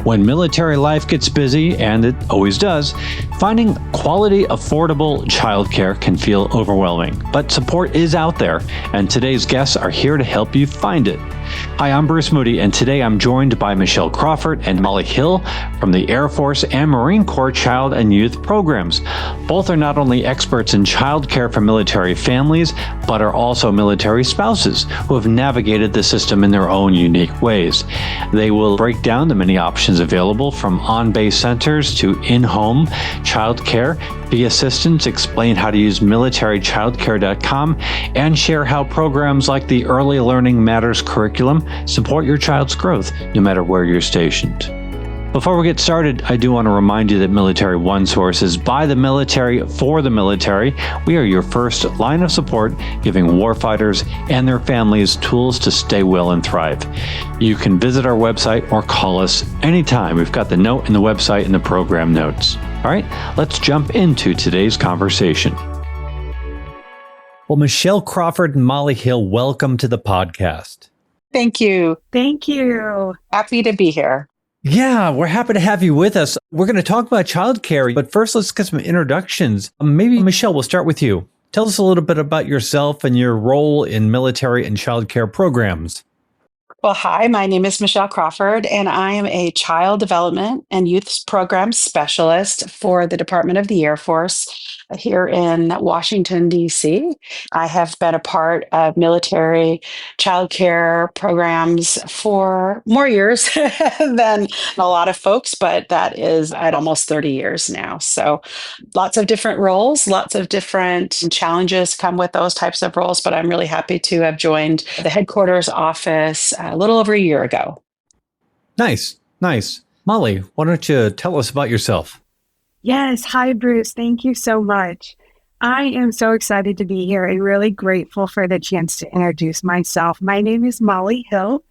When military life gets busy, and it always does, finding quality, affordable childcare can feel overwhelming. But support is out there, and today's guests are here to help you find it. Hi, I'm Bruce Moody, and today I'm joined by Michelle Crawford and Molly Hill from the Air Force and Marine Corps Child and Youth Programs. Both are not only experts in childcare for military families, but are also military spouses who have navigated the system in their own unique ways. They will break down the many options available, from on-base centers to in-home childcare, be assistants, explain how to use MilitaryChildcare.com, and share how programs like the Early Learning Matters curriculum support your child's growth, no matter where you're stationed. Before we get started, I do want to remind you that Military OneSource is by the military for the military. We are your first line of support, giving warfighters and their families tools to stay well and thrive. You can visit our website or call us anytime. We've got the note in the website and the program notes. All right, let's jump into today's conversation. Well, Michelle Crawford and Molly Hill, welcome to the podcast. Thank you. Thank you. Happy to be here. Yeah, we're happy to have you with us. We're going to talk about childcare, but first let's get some introductions. Maybe Michelle, we'll start with you. Tell us a little bit about yourself and your role in military and childcare programs. Well, hi, my name is Michelle Crawford, and I am a child development and youth program specialist for the Department of the Air Force here in Washington, D.C. I have been a part of military childcare programs for more years than a lot of folks, but that is at almost 30 years now. So lots of different roles, lots of different challenges come with those types of roles, but I'm really happy to have joined the headquarters office a little over a year ago. Nice. Molly, why don't you tell us about yourself? Yes. Hi, Bruce. Thank you so much. I am so excited to be here and really grateful for the chance to introduce myself. My name is Molly Hill,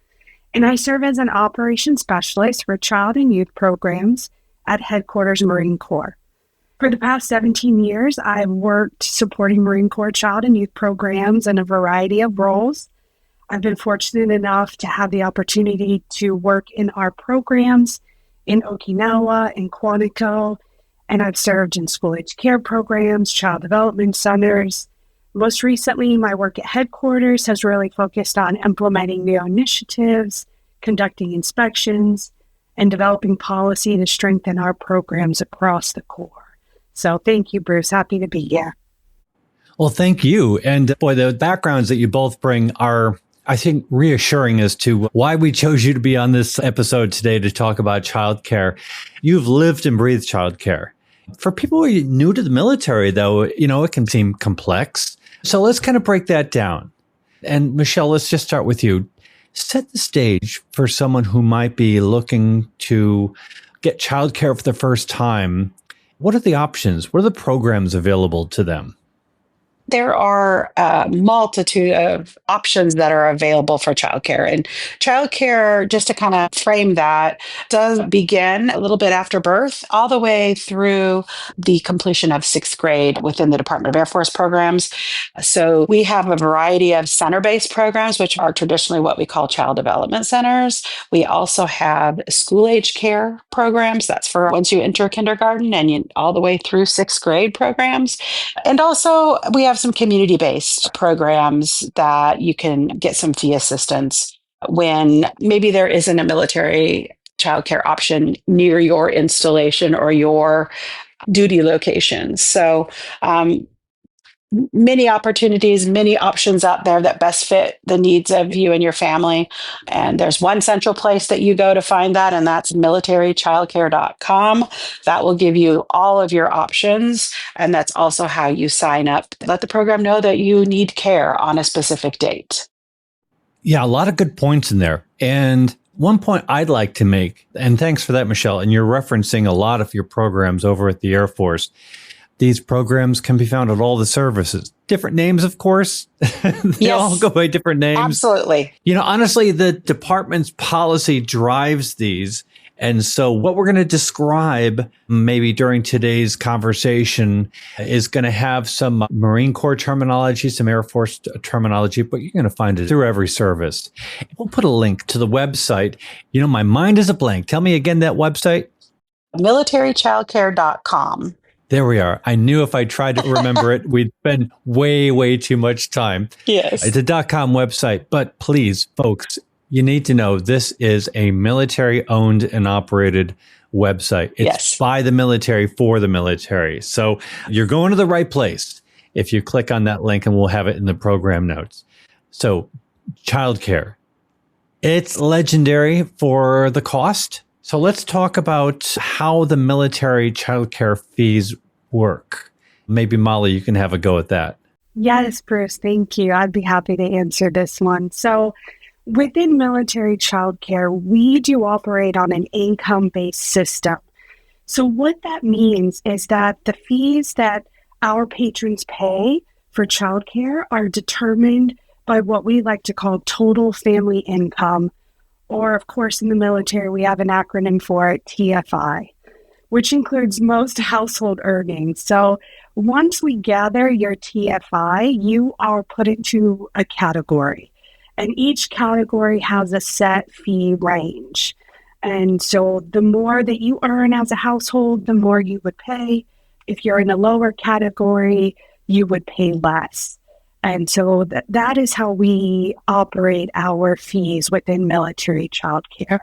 and I serve as an operations specialist for child and youth programs at Headquarters Marine Corps. For the past 17 years, I've worked supporting Marine Corps child and youth programs in a variety of roles. I've been fortunate enough to have the opportunity to work in our programs in Okinawa and Quantico, and I've served in school-age care programs, child development centers. Most recently, my work at headquarters has really focused on implementing new initiatives, conducting inspections, and developing policy to strengthen our programs across the Corps. So thank you, Bruce. Happy to be here. Well, thank you. And boy, the backgrounds that you both bring are, I think, reassuring as to why we chose you to be on this episode today to talk about childcare. You've lived and breathed childcare. For people who are new to the military, though, it can seem complex. So let's kind of break that down. And Michelle, let's just start with you. Set the stage for someone who might be looking to get childcare for the first time. What are the options? What are the programs available to them? There are a multitude of options that are available for childcare. And childcare, just to kind of frame that, does begin a little bit after birth, all the way through the completion of sixth grade within the Department of Air Force programs. So we have a variety of center-based programs, which are traditionally what we call child development centers. We also have school-age care programs. That's for once you enter kindergarten and all the way through sixth grade programs. And also we have some community-based programs that you can get some fee assistance when maybe there isn't a military childcare option near your installation or your duty location. So many opportunities, many options out there that best fit the needs of you and your family. And there's one central place that you go to find that, and that's MilitaryChildcare.com. That will give you all of your options. And that's also how you sign up. Let the program know that you need care on a specific date. Yeah, a lot of good points in there. And one point I'd like to make, and thanks for that, Michelle, and you're referencing a lot of your programs over at the Air Force. These programs can be found at all the services. Different names, of course. They all go by different names. Absolutely. Honestly, the department's policy drives these. And so what we're going to describe maybe during today's conversation is going to have some Marine Corps terminology, some Air Force terminology, but you're going to find it through every service. We'll put a link to the website. My mind is a blank. Tell me again that website. MilitaryChildcare.com. There we are. I knew if I tried to remember it, we'd spend way, way too much time. Yes. It's a .com website, but please, folks, you need to know this is a military-owned and operated website. It's by the military for the military. So you're going to the right place if you click on that link, and we'll have it in the program notes. So childcare, it's legendary for the cost. So let's talk about how the military childcare fees work. Maybe Molly, you can have a go at that. Yes, Bruce, thank you. I'd be happy to answer this one. So within military childcare, we do operate on an income-based system. So what that means is that the fees that our patrons pay for childcare are determined by what we like to call total family income, or of course in the military, we have an acronym for it, TFI, which includes most household earnings. So once we gather your TFI, you are put into a category. And each category has a set fee range. And so the more that you earn as a household, the more you would pay. If you're in a lower category, you would pay less. And so that is how we operate our fees within military childcare.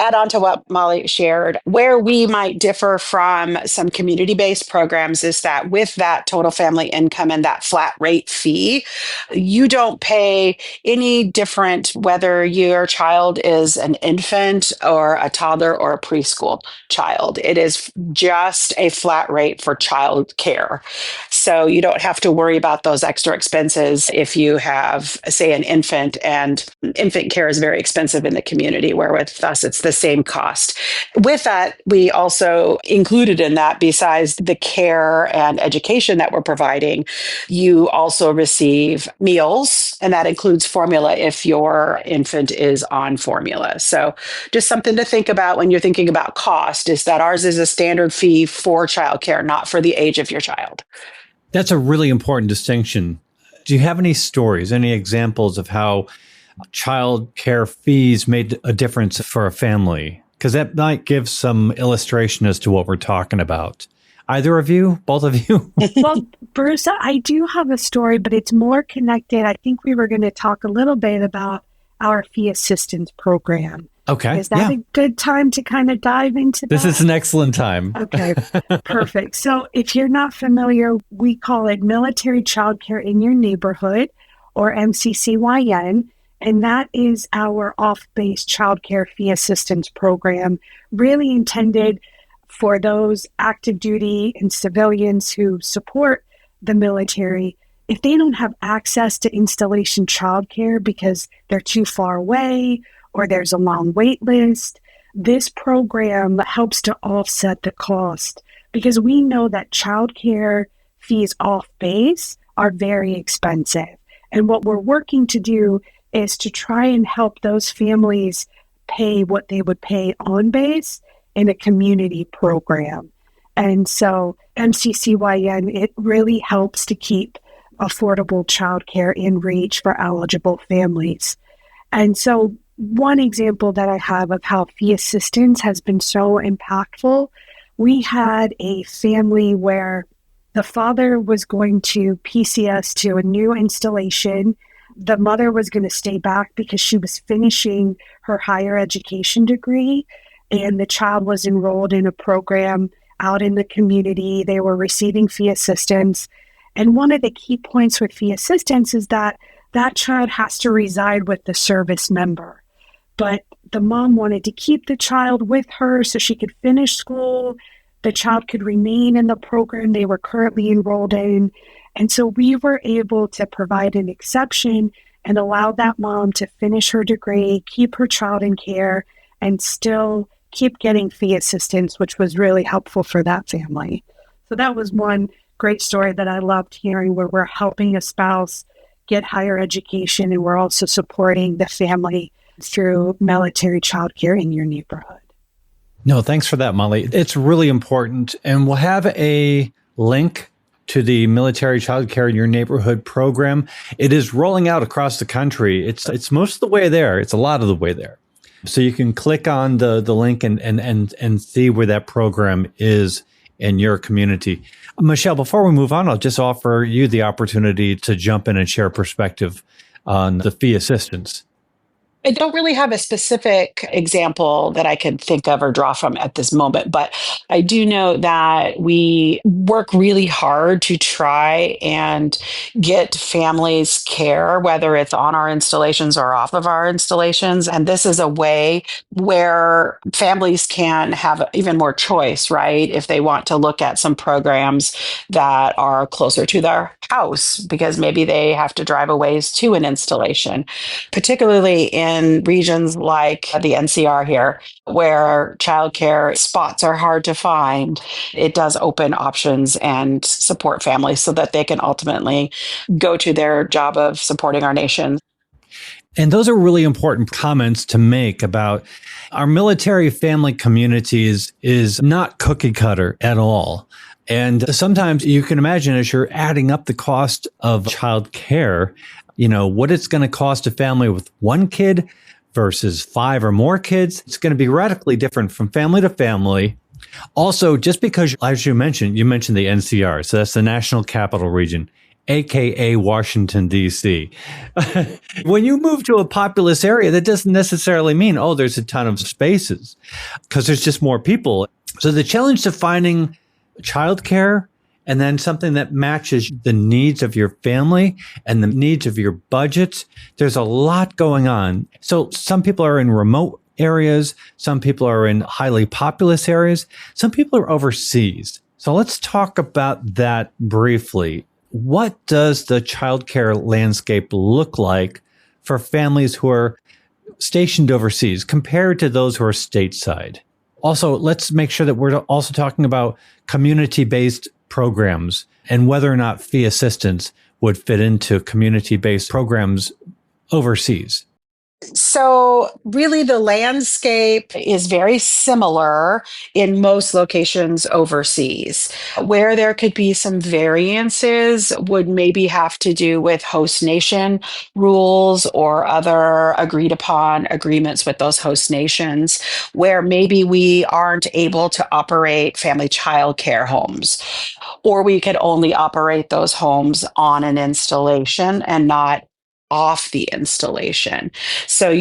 Add on to what Molly shared, where we might differ from some community-based programs is that with that total family income and that flat rate fee, you don't pay any different whether your child is an infant or a toddler or a preschool child. It is just a flat rate for child care. So you don't have to worry about those extra expenses if you have, say, an infant, and infant care is very expensive in the community, where with us, it's the same cost. With that, we also included in that, besides the care and education that we're providing, you also receive meals, and that includes formula if your infant is on formula. So just something to think about when you're thinking about cost is that ours is a standard fee for childcare, not for the age of your child. That's a really important distinction. Do you have any stories, any examples of how child care fees made a difference for a family? Because that might give some illustration as to what we're talking about. Either of you? Both of you? Well, Bruce, I do have a story, but it's more connected. I think we were going to talk a little bit about our fee assistance program. Okay. Is that a good time to kind of dive into that? This is an excellent time. Okay, perfect. So if you're not familiar, we call it Military Childcare in Your Neighborhood, or MCCYN. And that is our off-base childcare fee assistance program, really intended for those active duty and civilians who support the military. If they don't have access to installation childcare because they're too far away or there's a long wait list, this program helps to offset the cost, because we know that childcare fees off-base are very expensive. And what we're working to do is to try and help those families pay what they would pay on base in a community program. And so MCCYN, it really helps to keep affordable childcare in reach for eligible families. And so one example that I have of how fee assistance has been so impactful, we had a family where the father was going to PCS to a new installation. The mother was going to stay back because she was finishing her higher education degree, and the child was enrolled in a program out in the community. They were receiving fee assistance. And one of the key points with fee assistance is that that child has to reside with the service member. But the mom wanted to keep the child with her so she could finish school. The child could remain in the program they were currently enrolled in. And so we were able to provide an exception and allow that mom to finish her degree, keep her child in care, and still keep getting fee assistance, which was really helpful for that family. So that was one great story that I loved hearing, where we're helping a spouse get higher education, and we're also supporting the family through military childcare in your neighborhood. No, thanks for that, Molly. It's really important. And we'll have a link to the Military Childcare in Your Neighborhood program. It is rolling out across the country. It's most of the way there. It's a lot of the way there. So you can click on the link and see where that program is in your community. Michelle, before we move on, I'll just offer you the opportunity to jump in and share perspective on the fee assistance. I don't really have a specific example that I could think of or draw from at this moment, but I do know that we work really hard to try and get families care, whether it's on our installations or off of our installations. And this is a way where families can have even more choice, right? If they want to look at some programs that are closer to their house, because maybe they have to drive a ways to an installation, particularly in regions like the NCR here, where childcare spots are hard to find. It does open options and support families so that they can ultimately go to their job of supporting our nation. And those are really important comments to make about our military family communities is not cookie cutter at all. And sometimes you can imagine as you're adding up the cost of child care, what it's going to cost a family with one kid versus 5 or more kids. It's going to be radically different from family to family. Also, just because, as you mentioned the NCR, so that's the National Capital Region, aka Washington, D.C. When you move to a populous area, that doesn't necessarily mean, there's a ton of spaces, because there's just more people. So the challenge to finding childcare and then something that matches the needs of your family and the needs of your budget, there's a lot going on. So some people are in remote areas. Some people are in highly populous areas. Some people are overseas. So let's talk about that briefly. What does the childcare landscape look like for families who are stationed overseas compared to those who are stateside? Also, let's make sure that we're also talking about community-based programs and whether or not fee assistance would fit into community-based programs overseas. So really the landscape is very similar in most locations overseas. Where there could be some variances would maybe have to do with host nation rules or other agreed upon agreements with those host nations, where maybe we aren't able to operate family childcare homes, or we could only operate those homes on an installation and not off the installation. So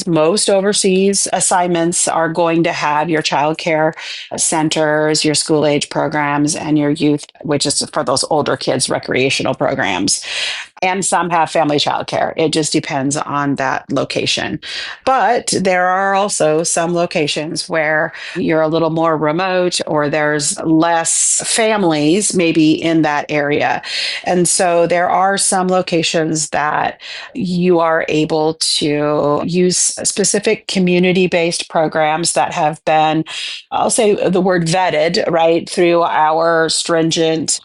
most overseas assignments are going to have your childcare centers, your school age programs, and your youth, which is for those older kids, recreational programs. And some have family childcare. It just depends on that location. But there are also some locations where you're a little more remote or there's less families maybe in that area. And so there are some locations that you are able to use specific community-based programs that have been, I'll say the word vetted, right, through our stringent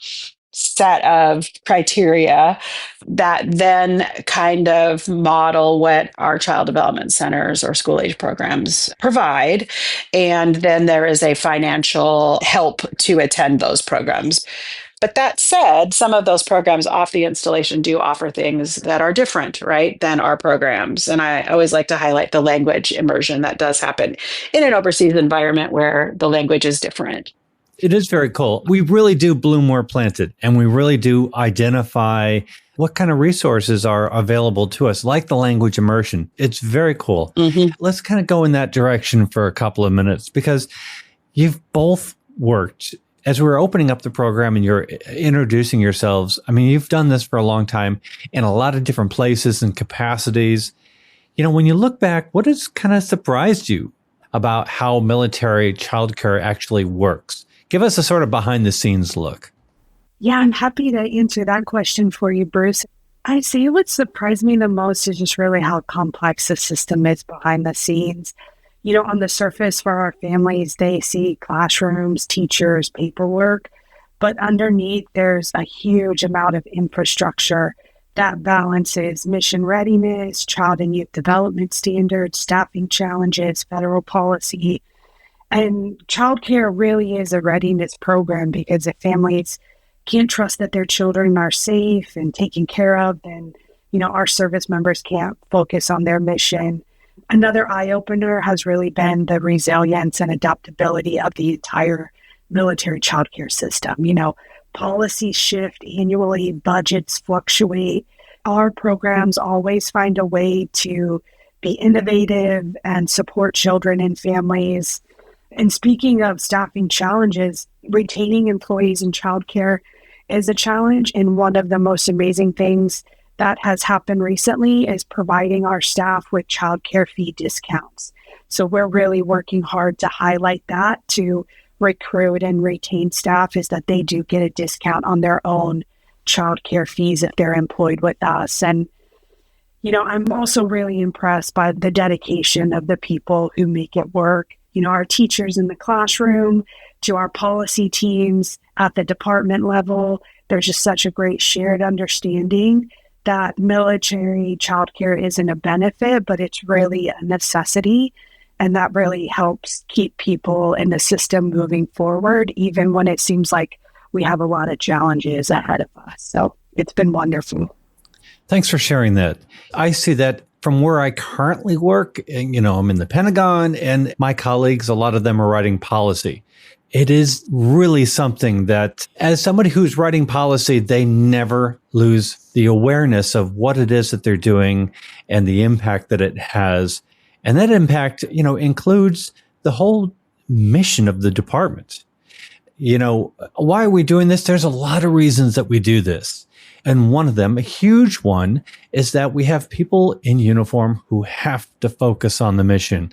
set of criteria that then kind of model what our child development centers or school age programs provide. And then there is a financial help to attend those programs. But that said, some of those programs off the installation do offer things that are different, right, than our programs. And I always like to highlight the language immersion that does happen in an overseas environment where the language is different. It is very cool. We really do bloom where planted, and we really do identify what kind of resources are available to us, like the language immersion. It's very cool. Mm-hmm. Let's kind of go in that direction for a couple of minutes, because you've both worked, as we're opening up the program and you're introducing yourselves. I mean, you've done this for a long time in a lot of different places and capacities. When you look back, what has kind of surprised you about how military childcare actually works? Give us a sort of behind the scenes look. Yeah, I'm happy to answer that question for you, Bruce. I'd say what surprised me the most is just really how complex the system is behind the scenes. On the surface for our families, they see classrooms, teachers, paperwork, but underneath there's a huge amount of infrastructure that balances mission readiness, child and youth development standards, staffing challenges, federal policy, And childcare really is a readiness program because if families can't trust that their children are safe and taken care of, then, our service members can't focus on their mission. Another eye-opener has really been the resilience and adaptability of the entire military childcare system. Policies shift annually, budgets fluctuate. Our programs always find a way to be innovative and support children and families. And speaking of staffing challenges, retaining employees in childcare is a challenge. And one of the most amazing things that has happened recently is providing our staff with childcare fee discounts. So we're really working hard to highlight that to recruit and retain staff, is that they do get a discount on their own childcare fees if they're employed with us. And, I'm also really impressed by the dedication of the people who make it work. Our teachers in the classroom, to our policy teams at the department level. There's just such a great shared understanding that military childcare isn't a benefit, but it's really a necessity. And that really helps keep people in the system moving forward, even when it seems like we have a lot of challenges ahead of us. So it's been wonderful. Thanks for sharing that. I see that from where I currently work. I'm in the Pentagon, and my colleagues, a lot of them are writing policy. It is really something that, as somebody who's writing policy, they never lose the awareness of what it is that they're doing and the impact that it has. And that impact, includes the whole mission of the department. Why are we doing this? There's a lot of reasons that we do this. And one of them, a huge one, is that we have people in uniform who have to focus on the mission.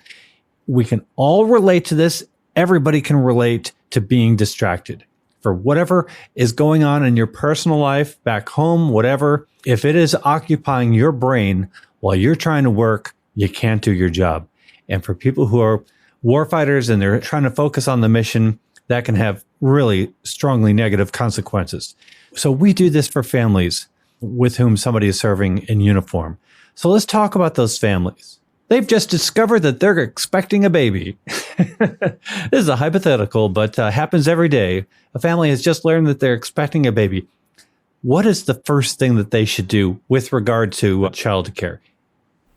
We can all relate to this. Everybody can relate to being distracted for whatever is going on in your personal life, back home, whatever. If it is occupying your brain while you're trying to work, you can't do your job. And for people who are warfighters and they're trying to focus on the mission, that can have really strongly negative consequences. So we do this for families with whom somebody is serving in uniform. So let's talk about those families. They've just discovered that they're expecting a baby. This is a hypothetical, but happens every day. A family has just learned that they're expecting a baby. What is the first thing that they should do with regard to childcare?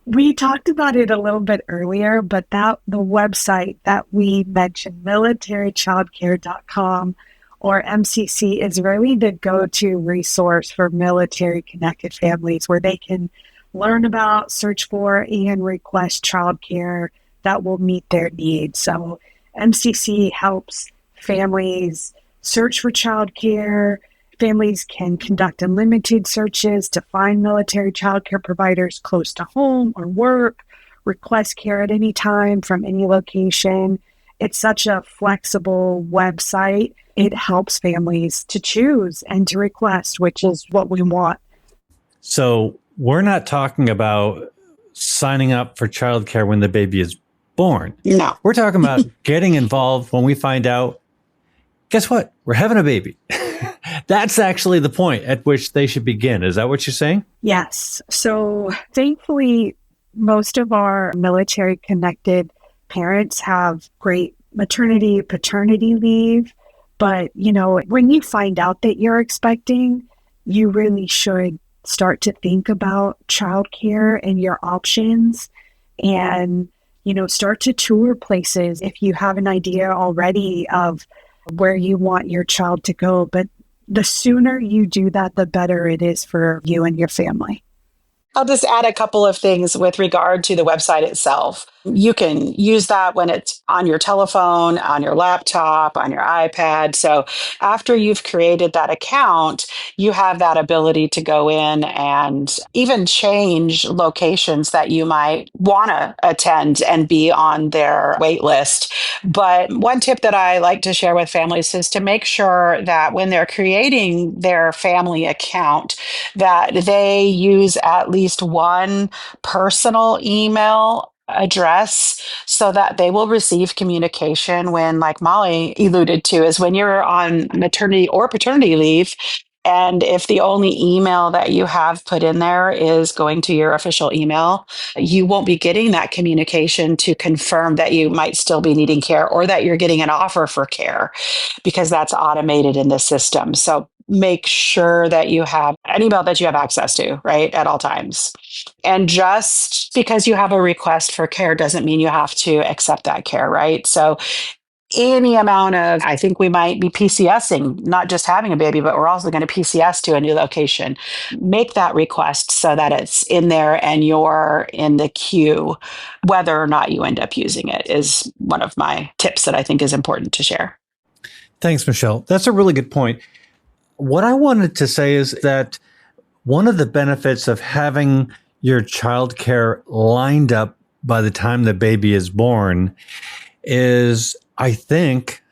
We talked about it a little bit earlier, but the website that we mentioned, MilitaryChildcare.com or MCC, is really the go-to resource for military-connected families where they can learn about, search for, and request childcare that will meet their needs. So MCC helps families search for childcare. Families can conduct unlimited searches to find military childcare providers close to home or work, request care at any time from any location. It's such a flexible website. It helps families to choose and to request, which is what we want. So we're not talking about signing up for childcare when the baby is born. No. We're talking about getting involved when we find out, guess what? We're having a baby. That's actually the point at which they should begin. Is that what you're saying? Yes. So thankfully, most of our military connected parents have great maternity, paternity leave. But, when you find out that you're expecting, you really should start to think about childcare and your options and, start to tour places if you have an idea already of where you want your child to go. But the sooner you do that, the better it is for you and your family. I'll just add a couple of things with regard to the website itself. You can use that when it's on your telephone, on your laptop, on your iPad. So after you've created that account, you have that ability to go in and even change locations that you might want to attend and be on their wait list. But one tip that I like to share with families is to make sure that when they're creating their family account, that they use at least one personal email address so that they will receive communication when, like Molly alluded to, is when you're on maternity or paternity leave, And if the only email that you have put in there is going to your official email, you won't be getting that communication to confirm that you might still be needing care or that you're getting an offer for care, because that's automated in the system. So make sure that you have an email that you have access to, right, at all times. And just because you have a request for care doesn't mean you have to accept that care, right? So any amount of, I think we might be PCSing, not just having a baby, but we're also going to PCS to a new location. Make that request so that it's in there and you're in the queue. Whether or not you end up using it is one of my tips that I think is important to share. Thanks, Michelle. That's a really good point. What I wanted to say is that one of the benefits of having your childcare lined up by the time the baby is born is, I think,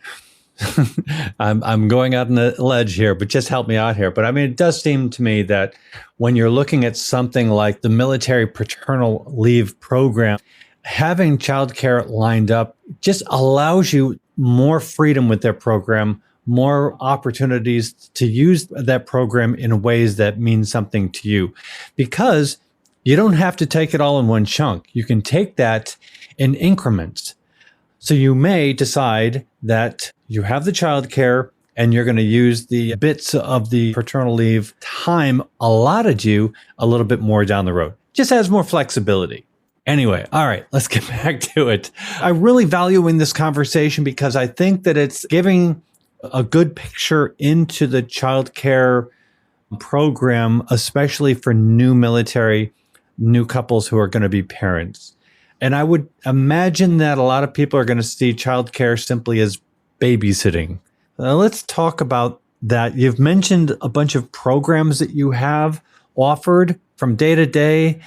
I'm going out on a ledge here, but just help me out here. But I mean, it does seem to me that when you're looking at something like the military paternal leave program, having childcare lined up just allows you more freedom with their program, more opportunities to use that program in ways that mean something to you, because you don't have to take it all in one chunk. You can take that in increments. So you may decide that you have the childcare and you're going to use the bits of the paternal leave time allotted you a little bit more down the road. Just has more flexibility. Anyway, all right, let's get back to it. I really value in this conversation because I think that it's giving a good picture into the childcare program, especially for new couples who are going to be parents. And I would imagine that a lot of people are going to see childcare simply as babysitting. Let's talk about that. You've mentioned a bunch of programs that you have offered from day to day.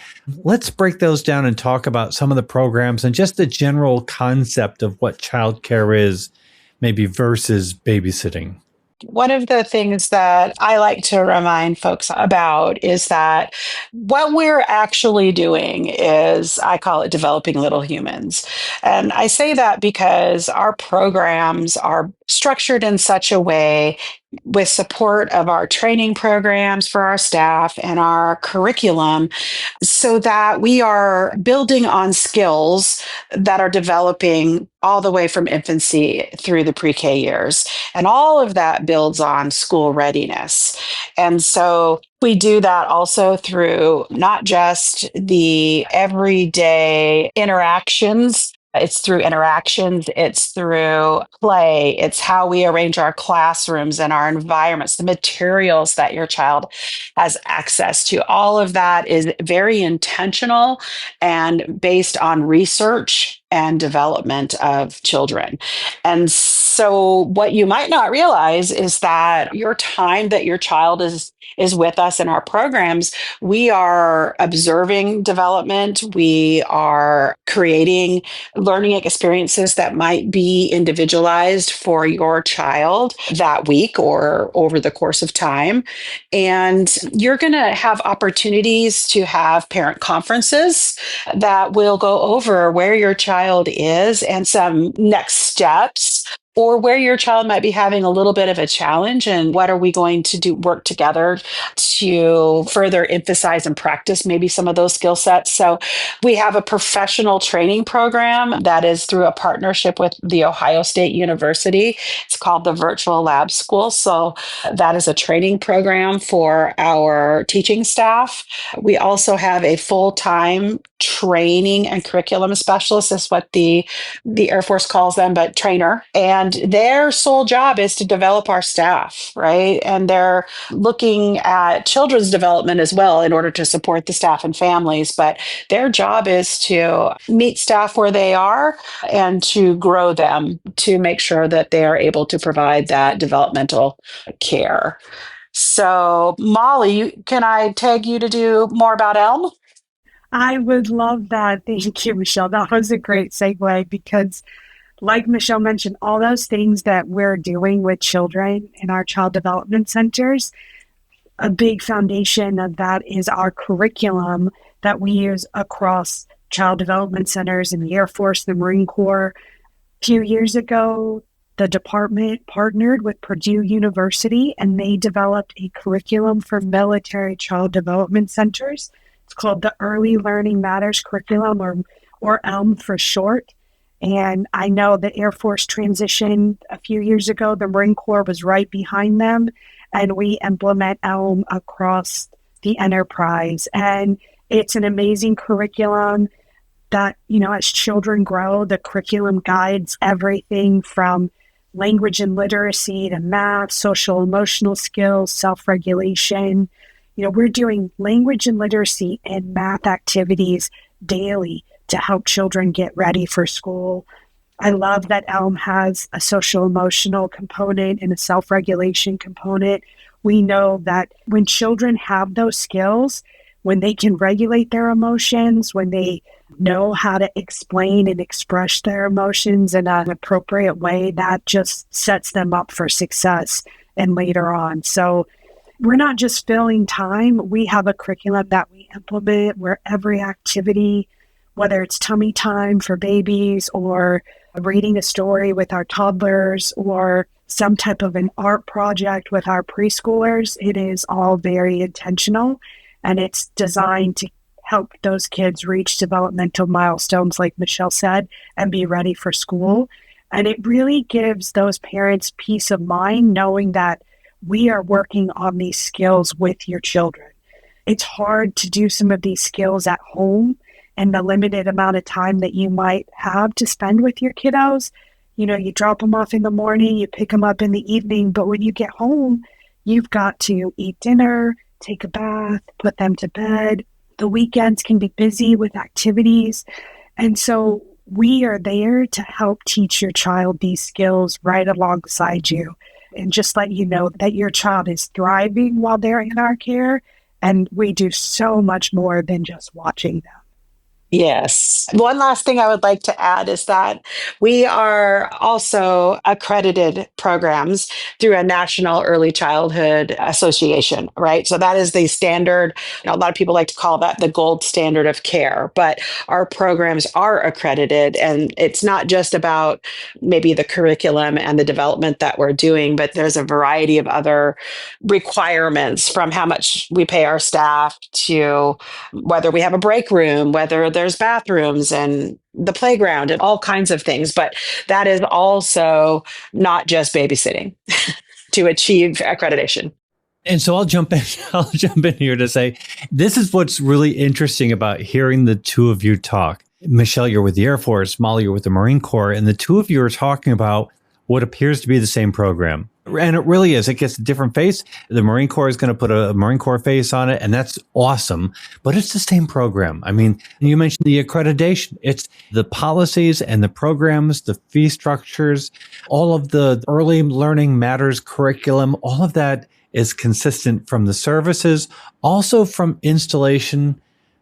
Let's break those down and talk about some of the programs and just the general concept of what childcare is, maybe versus babysitting. One of the things that I like to remind folks about is that what we're actually doing is, I call it developing little humans. And I say that because our programs are structured in such a way, with support of our training programs for our staff and our curriculum, so that we are building on skills that are developing all the way from infancy through the pre-K years. And all of that builds on school readiness. And so we do that also through not just the everyday interactions. It's through interactions, it's through play, it's how we arrange our classrooms and our environments, the materials that your child has access to. All of that is very intentional and based on research and development of children. And so what you might not realize is that your time that your child is with us in our programs, we are observing development, we are creating learning experiences that might be individualized for your child that week or over the course of time. And you're going to have opportunities to have parent conferences that will go over where your child is and some next steps, or where your child might be having a little bit of a challenge and what are we going to do, work together to further emphasize and practice maybe some of those skill sets. So we have a professional training program that is through a partnership with The Ohio State University. It's called the Virtual Lab School. So that is a training program for our teaching staff. We also have a full-time training and curriculum specialist, is what the Air Force calls them, but trainer. And their sole job is to develop our staff, right? And they're looking at children's development as well in order to support the staff and families. But their job is to meet staff where they are and to grow them to make sure that they are able to provide that developmental care. So, Molly, can I tag you to do more about ELM? I would love that. Thank you, Michelle. That was a great segue because, like Michelle mentioned, all those things that we're doing with children in our child development centers, a big foundation of that is our curriculum that we use across child development centers in the Air Force, the Marine Corps. A few years ago, the department partnered with Purdue University and they developed a curriculum for military child development centers. It's called the Early Learning Matters Curriculum, or ELM for short. And I know the Air Force transitioned a few years ago. The Marine Corps was right behind them, and we implement ELM across the enterprise. And it's an amazing curriculum that, as children grow, the curriculum guides everything from language and literacy to math, social emotional skills, self-regulation. We're doing language and literacy and math activities daily to help children get ready for school. I love that ELM has a social emotional component and a self-regulation component. We know that when children have those skills, when they can regulate their emotions, when they know how to explain and express their emotions in an appropriate way, that just sets them up for success and later on. So we're not just filling time. We have a curriculum that we implement where every activity, whether it's tummy time for babies or reading a story with our toddlers or some type of an art project with our preschoolers, it is all very intentional. And it's designed to help those kids reach developmental milestones, like Michelle said, and be ready for school. And it really gives those parents peace of mind knowing that we are working on these skills with your children. It's hard to do some of these skills at home and the limited amount of time that you might have to spend with your kiddos. You drop them off in the morning, you pick them up in the evening, but when you get home, you've got to eat dinner, take a bath, put them to bed. The weekends can be busy with activities. And so we are there to help teach your child these skills right alongside you and just let you know that your child is thriving while they're in our care. And we do so much more than just watching them. Yes. One last thing I would like to add is that we are also accredited programs through a National Early Childhood Association, right? So that is the standard. A lot of people like to call that the gold standard of care, but our programs are accredited. And it's not just about maybe the curriculum and the development that we're doing, but there's a variety of other requirements, from how much we pay our staff to whether we have a break room, whether there's bathrooms and the playground and all kinds of things. But that is also not just babysitting to achieve accreditation. And so I'll jump in. I'll jump in here to say this is what's really interesting about hearing the two of you talk. Michelle, you're with the Air Force. Molly, you're with the Marine Corps, and the two of you are talking about what appears to be the same program. And it really is. It gets a different face. The Marine Corps is going to put a Marine Corps face on it, and that's awesome. But it's the same program. I mean, you mentioned the accreditation. It's the policies and the programs, the fee structures, all of the early learning matters curriculum, all of that is consistent from the services, also from installation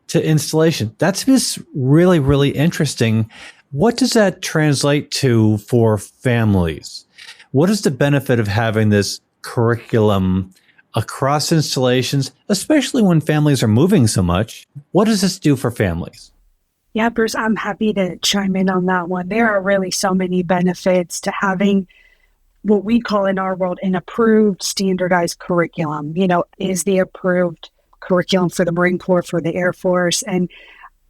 to installation. That's just really, really interesting. What does that translate to for families? What is the benefit of having this curriculum across installations, especially when families are moving so much? What does this do for families? Yeah, Bruce, I'm happy to chime in on that one. There are really so many benefits to having what we call in our world an approved standardized curriculum. Is the approved curriculum for the Marine Corps, for the Air Force. And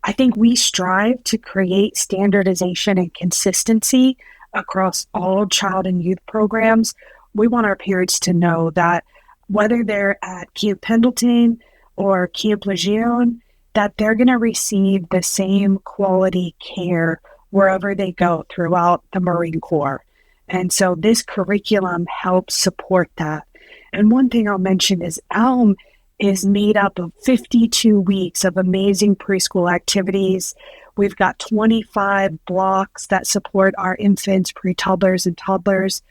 I think we strive to create standardization and consistency across all child and youth programs. We want our parents to know that whether they're at Camp Pendleton or Camp Lejeune, that they're going to receive the same quality care wherever they go throughout the Marine Corps. And so this curriculum helps support that. And one thing I'll mention is ELM is made up of 52 weeks of amazing preschool activities. We've got 25 blocks that support our infants, pre-toddlers, and toddlers.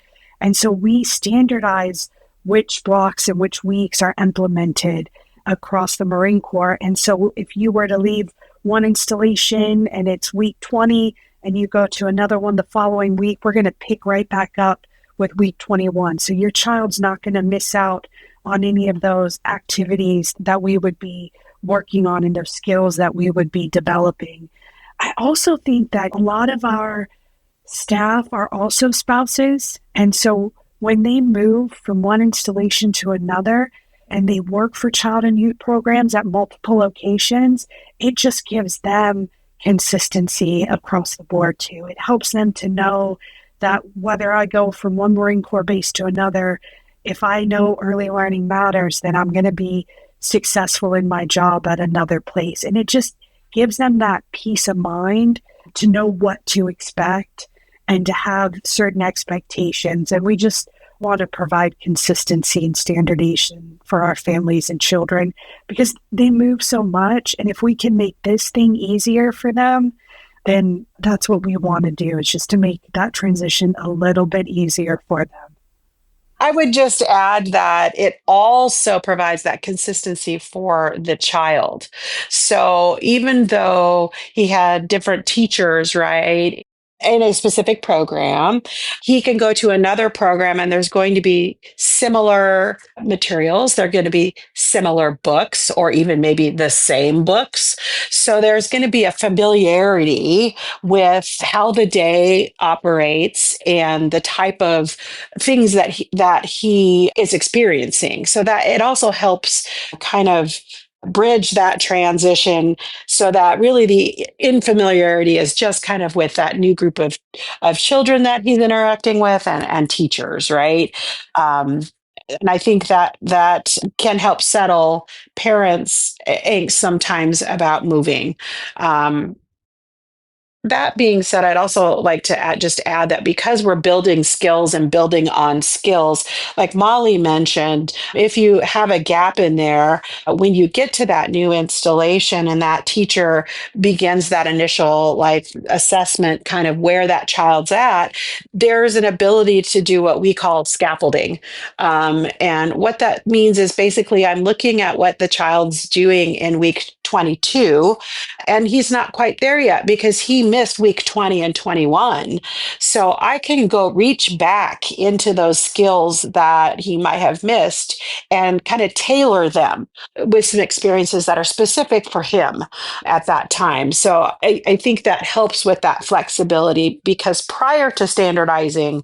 And so we standardize which blocks and which weeks are implemented across the Marine Corps. And so if you were to leave one installation and it's week 20 and you go to another one the following week, we're going to pick right back up with week 21. So your child's not going to miss out on any of those activities that we would be working on and those skills that we would be developing. I also think that a lot of our staff are also spouses. And so when they move from one installation to another and they work for child and youth programs at multiple locations, it just gives them consistency across the board too. It helps them to know that whether I go from one Marine Corps base to another, if I know early learning matters, then I'm going to be successful in my job at another place. And it just gives them that peace of mind to know what to expect and to have certain expectations. And we just want to provide consistency and standardization for our families and children because they move so much. And if we can make this thing easier for them, then that's what we want to do. It's just to make that transition a little bit easier for them. I would just add that it also provides that consistency for the child. So even though he had different teachers, right, in a specific program, he can go to another program and there's going to be similar materials. There are going to be similar books or even maybe the same books. So there's going to be a familiarity with how the day operates and the type of things that he is experiencing. So that it also helps kind of bridge that transition so that really the infamiliarity is just kind of with that new group of children that he's interacting with and teachers, right? And I think that can help settle parents' angst sometimes about moving. That being said, I'd also like to add that because we're building skills and building on skills, like Molly mentioned, if you have a gap in there, when you get to that new installation and that teacher begins that initial life assessment, kind of where that child's at, there's an ability to do what we call scaffolding. And what that means is basically I'm looking at what the child's doing in week 22, and he's not quite there yet because he missed week 20 and 21. So I can go reach back into those skills that he might have missed and kind of tailor them with some experiences that are specific for him at that time. So I think that helps with that flexibility because prior to standardizing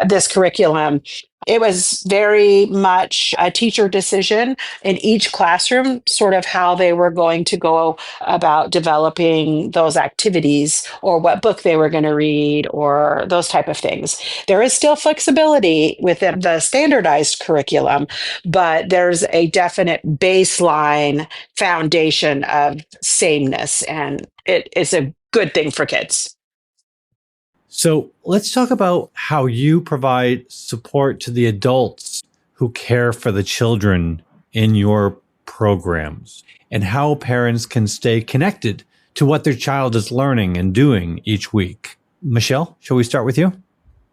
this curriculum, it was very much a teacher decision in each classroom, sort of how they were going to go about developing those activities or what book they were going to read or those type of things. There is still flexibility within the standardized curriculum, but there's a definite baseline foundation of sameness, and it is a good thing for kids. So let's talk about how you provide support to the adults who care for the children in your programs and how parents can stay connected to what their child is learning and doing each week. Michelle, shall we start with you?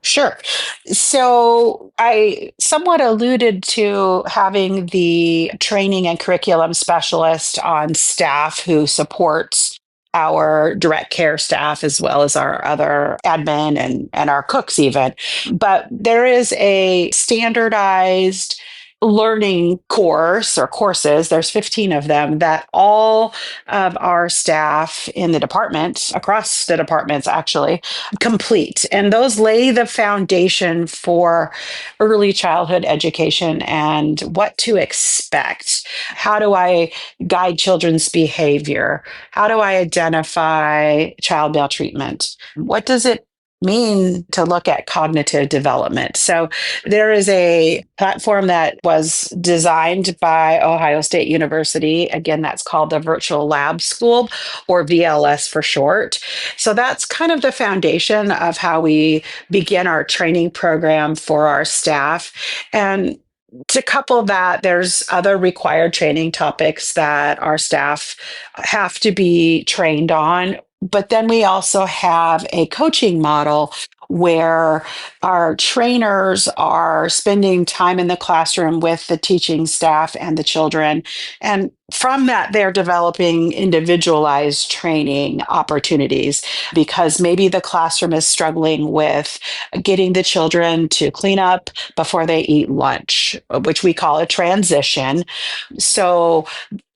Sure. So I somewhat alluded to having the training and curriculum specialist on staff who supports our direct care staff as well as our other admin and our cooks even. But there is a standardized learning course or courses, there's 15 of them, that all of our staff in the department, across the departments actually, complete. And those lay the foundation for early childhood education and what to expect. How do I guide children's behavior? How do I identify child maltreatment? What does it mean to look at cognitive development? So there is a platform that was designed by Ohio State University. Again, that's called the Virtual Lab School, or VLS for short. So that's kind of the foundation of how we begin our training program for our staff. And to couple that, there's other required training topics that our staff have to be trained on. But then we also have a coaching model where our trainers are spending time in the classroom with the teaching staff and the children. And from that, they're developing individualized training opportunities because maybe the classroom is struggling with getting the children to clean up before they eat lunch, which we call a transition. So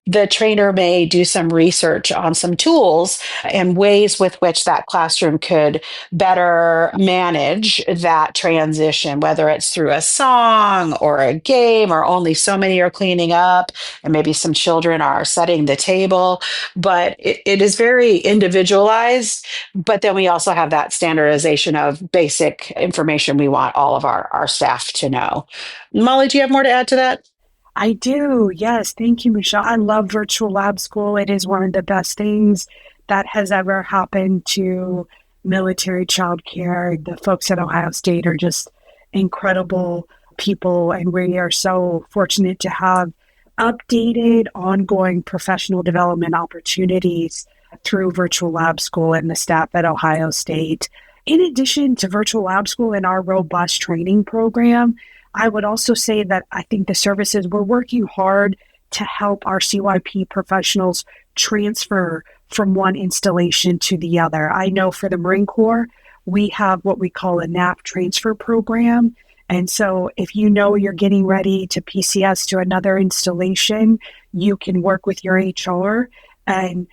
the trainer may do some research on some tools and ways with which that classroom could better manage that transition, whether it's through a song or a game, or only so many are cleaning up and maybe some children are setting the table. But it is very individualized. But then we also have that standardization of basic information we want all of our staff to know. Molly, do you have more to add to that? I do. Yes. Thank you, Michelle. I love virtual lab school. It is one of the best things that has ever happened to military childcare. The folks at Ohio State are just incredible people, and we are so fortunate to have updated, ongoing professional development opportunities through virtual lab school and the staff at Ohio State. In addition to virtual lab school and our robust training program, I would also say that I think the services, we're working hard to help our CYP professionals transfer from one installation to the other. I know for the Marine Corps, we have what we call a NAP transfer program. And so if you know you're getting ready to PCS to another installation, you can work with your HR and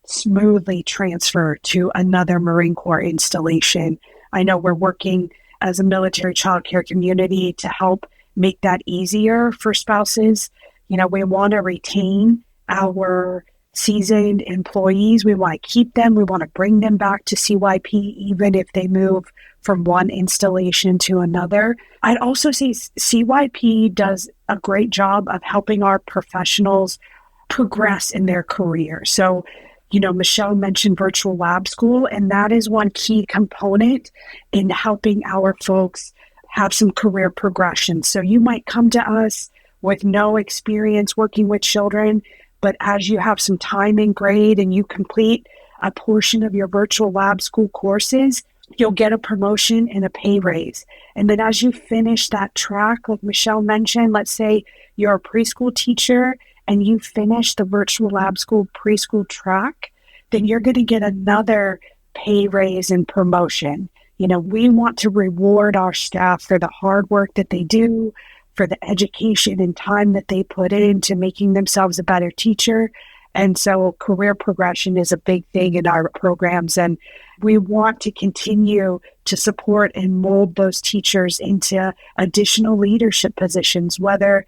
smoothly transfer to another Marine Corps installation. I know we're working as a military childcare community to help make that easier for spouses. You know, we want to retain our seasoned employees. We want to keep them. We want to bring them back to CYP, even if they move from one installation to another. I'd also say CYP does a great job of helping our professionals progress in their career. So, you know, Michelle mentioned virtual lab school, and that is one key component in helping our folks have some career progression. So you might come to us with no experience working with children, but as you have some time in grade and you complete a portion of your virtual lab school courses, you'll get a promotion and a pay raise. And then as you finish that track, like Michelle mentioned, let's say you're a preschool teacher and you finish the virtual lab school preschool track, then you're going to get another pay raise and promotion. You know, we want to reward our staff for the hard work that they do, for the education and time that they put into making themselves a better teacher. And so career progression is a big thing in our programs. And we want to continue to support and mold those teachers into additional leadership positions, whether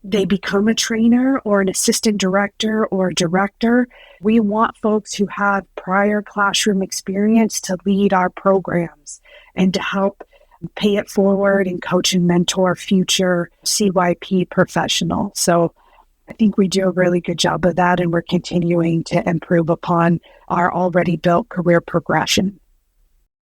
they become a trainer or an assistant director or a director. We want folks who have prior classroom experience to lead our programs and to help pay it forward and coach and mentor future CYP professionals. So I think we do a really good job of that, and we're continuing to improve upon our already built career progression.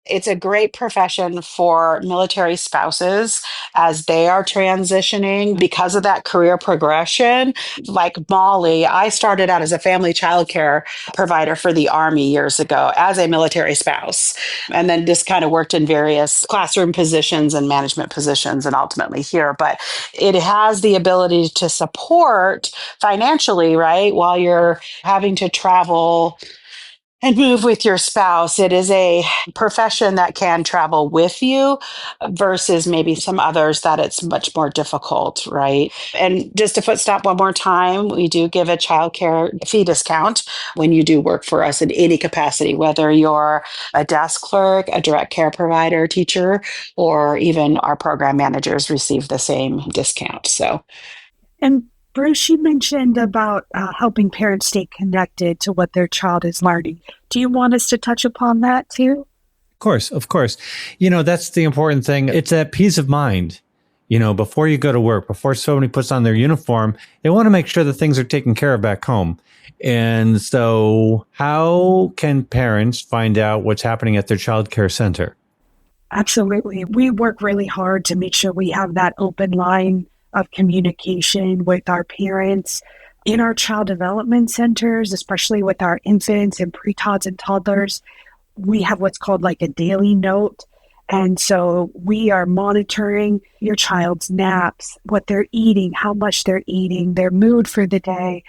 It's a great profession for military spouses as they are transitioning because of that career progression. Like Molly, I started out as a family childcare provider for the Army years ago as a military spouse, and then just kind of worked in various classroom positions and management positions and ultimately here. But it has the ability to support financially, right, while you're having to travel and move with your spouse. It is a profession that can travel with you versus maybe some others that it's much more difficult, right? And just to foot stop one more time, we do give a childcare fee discount when you do work for us in any capacity, whether you're a desk clerk, a direct care provider, teacher, or even our program managers receive the same discount. So, And Bruce, you mentioned about helping parents stay connected to what their child is learning. Do you want us to touch upon that too? Of course. You know, that's the important thing. It's that peace of mind. You know, before you go to work, before somebody puts on their uniform, they want to make sure that things are taken care of back home. And so how can parents find out what's happening at their child care center? Absolutely. We work really hard to make sure we have that open line of communication with our parents in our child development centers, especially with our infants and pre-tots and toddlers. We have what's called like a daily note. And so we are monitoring your child's naps, what they're eating, how much they're eating, their mood for the day,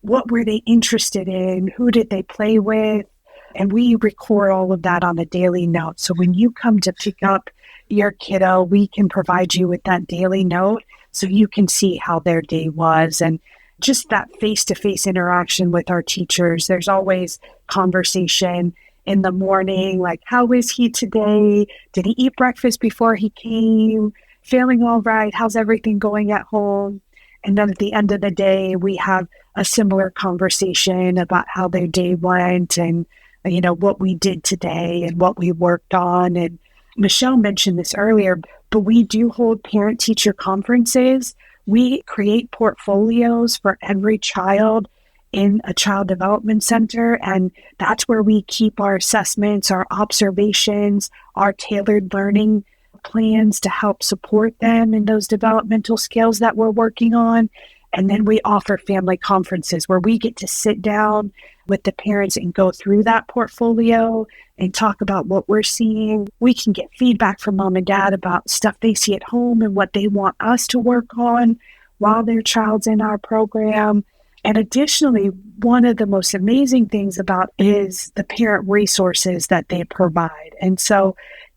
what were they interested in, who did they play with. And we record all of that on a daily note. So when you come to pick up your kiddo, we can provide you with that daily note so you can see how their day was. And just that face-to-face interaction with our teachers. There's always conversation in the morning, like, how is he today? Did he eat breakfast before he came? Feeling all right? How's everything going at home? And then at the end of the day, we have a similar conversation about how their day went and, what we did today and what we worked on. And Michelle mentioned this earlier, but we do hold parent-teacher conferences. We create portfolios for every child in a child development center, and that's where we keep our assessments, our observations, our tailored learning plans to help support them in those developmental skills that we're working on. And then we offer family conferences where we get to sit down with the parents and go through that portfolio and talk about what we're seeing. We can get feedback from mom and dad about stuff they see at home and what they want us to work on while their child's in our program. And additionally, one of the most amazing things about is the parent resources that they provide. And so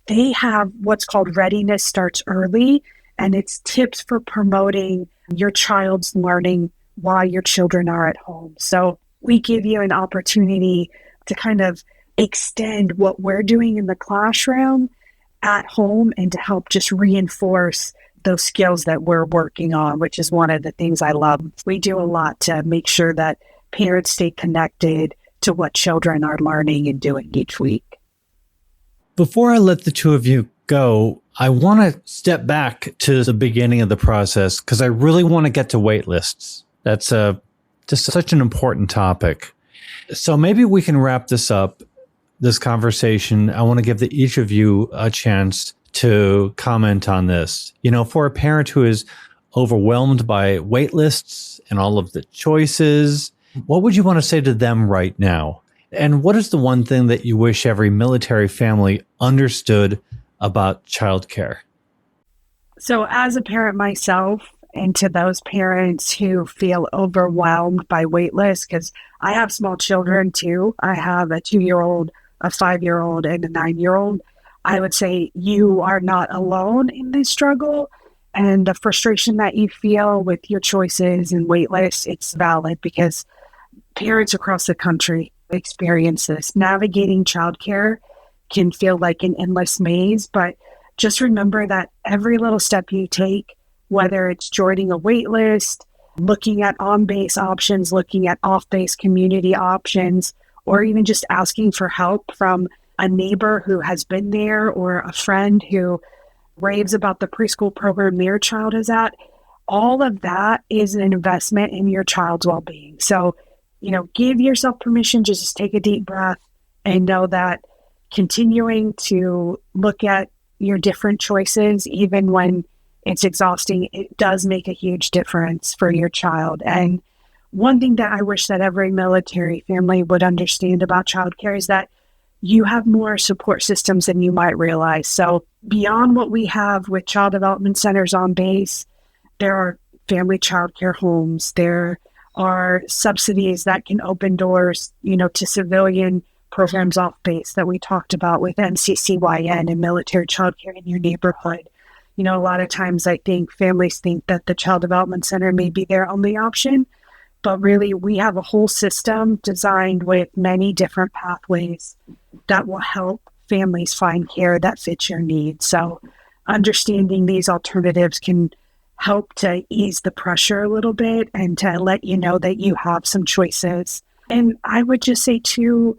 they have what's called Readiness Starts Early, and it's tips for promoting your child's learning while your children are at home. So we give you an opportunity to kind of extend what we're doing in the classroom at home and to help just reinforce those skills that we're working on, which is one of the things I love. We do a lot to make sure that parents stay connected to what children are learning and doing each week. Before I let the two of you go, I want to step back to the beginning of the process because I really want to get to wait lists. That's just such an important topic. So maybe we can wrap this up, this conversation. I want to give each of you a chance to comment on this. For a parent who is overwhelmed by wait lists and all of the choices, what would you want to say to them right now? And what is the one thing that you wish every military family understood about childcare? So as a parent myself, and to those parents who feel overwhelmed by wait lists, because I have small children too. I have a 2-year-old, a 5-year-old, and a 9-year-old. I would say you are not alone in this struggle, and the frustration that you feel with your choices and wait lists, it's valid because parents across the country experience this. Navigating childcare can feel like an endless maze, but just remember that every little step you take, whether it's joining a wait list, looking at on-base options, looking at off-base community options, or even just asking for help from a neighbor who has been there or a friend who raves about the preschool program their child is at, all of that is an investment in your child's well-being. So, give yourself permission to just take a deep breath and know that continuing to look at your different choices, even when it's exhausting, it does make a huge difference for your child. And one thing that I wish that every military family would understand about childcare is that you have more support systems than you might realize. So beyond what we have with child development centers on base, there are family childcare homes. There are subsidies that can open doors, to civilian programs off base that we talked about with NCCYN and military childcare in your neighborhood. A lot of times I think families think that the child development center may be their only option, but really we have a whole system designed with many different pathways that will help families find care that fits your needs. So understanding these alternatives can help to ease the pressure a little bit and to let you know that you have some choices. And I would just say too,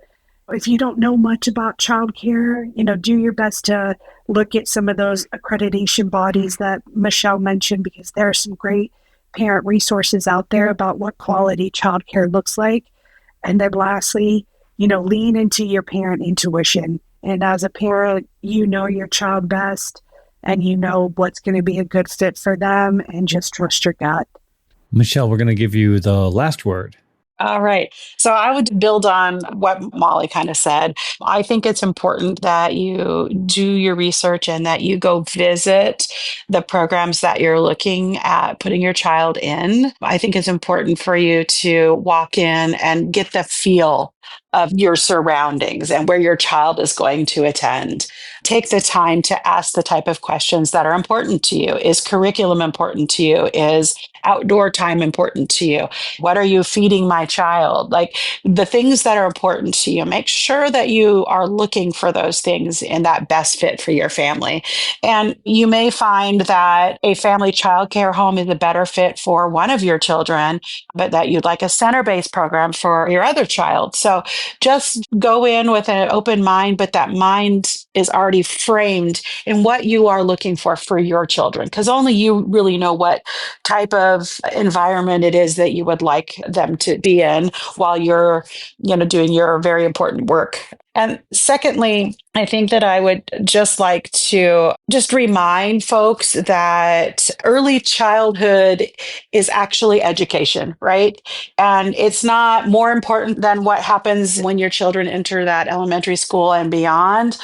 if you don't know much about childcare, do your best to look at some of those accreditation bodies that Michelle mentioned, because there are some great parent resources out there about what quality childcare looks like. And then lastly, lean into your parent intuition. And as a parent, your child best and what's going to be a good fit for them, and just trust your gut. Michelle, we're going to give you the last word. All right. So I would build on what Molly kind of said. I think it's important that you do your research and that you go visit the programs that you're looking at putting your child in. I think it's important for you to walk in and get the feel of your surroundings and where your child is going to attend. Take the time to ask the type of questions that are important to you. Is curriculum important to you? Is outdoor time important to you? What are you feeding my child? Like the things that are important to you, make sure that you are looking for those things in that best fit for your family. And you may find that a family childcare home is a better fit for one of your children, but that you'd like a center-based program for your other child. So just go in with an open mind, but that mind is already framed in what you are looking for your children, because only you really know what type of environment it is that you would like them to be in while you're, doing your very important work. And secondly, I think that I would just like to just remind folks that early childhood is actually education, right? And it's not more important than what happens when your children enter that elementary school and beyond.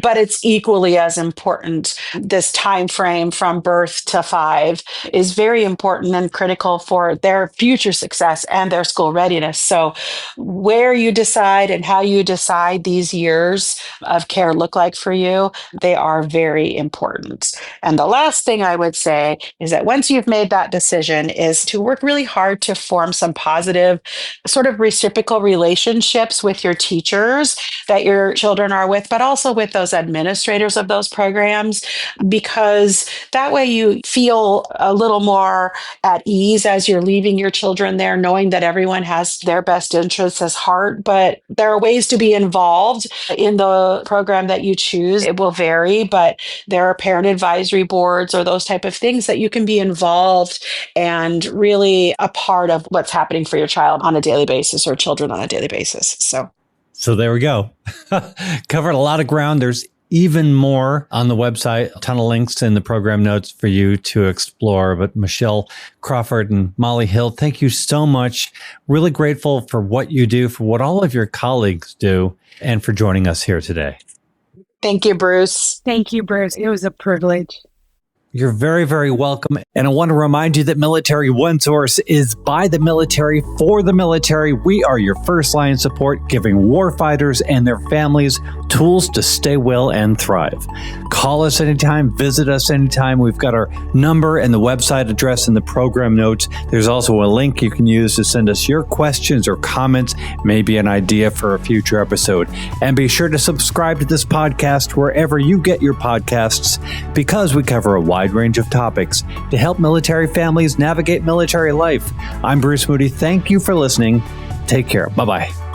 But it's equally as important. This time frame from birth to 5 is very important and critical for their future success and their school readiness. So where you decide and how you decide these years of care look like for you, they are very important. And the last thing I would say is that once you've made that decision is to work really hard to form some positive sort of reciprocal relationships with your teachers that your children are with, but also with those administrators of those programs, because that way you feel a little more at ease as you're leaving your children there, knowing that everyone has their best interests at heart. But there are ways to be involved in the program that you choose. It will vary, but there are parent advisory boards or those type of things that you can be involved and really a part of what's happening for your child on a daily basis or children on a daily basis. So there we go. Covered a lot of ground. There's even more on the website, a ton of links in the program notes for you to explore. But Michelle Crawford and Molly Hill, thank you so much. Really grateful for what you do, for what all of your colleagues do, and for joining us here today. Thank you, Bruce. Thank you, Bruce. It was a privilege. You're very, very welcome. And I want to remind you that Military OneSource is by the military for the military. We are your first line support, giving warfighters and their families tools to stay well and thrive. Call us anytime, visit us anytime. We've got our number and the website address in the program notes. There's also a link you can use to send us your questions or comments, maybe an idea for a future episode. And be sure to subscribe to this podcast wherever you get your podcasts, because we cover a wide range of topics to help military families navigate military life. I'm Bruce Moody. Thank you for listening. Take care. Bye-bye.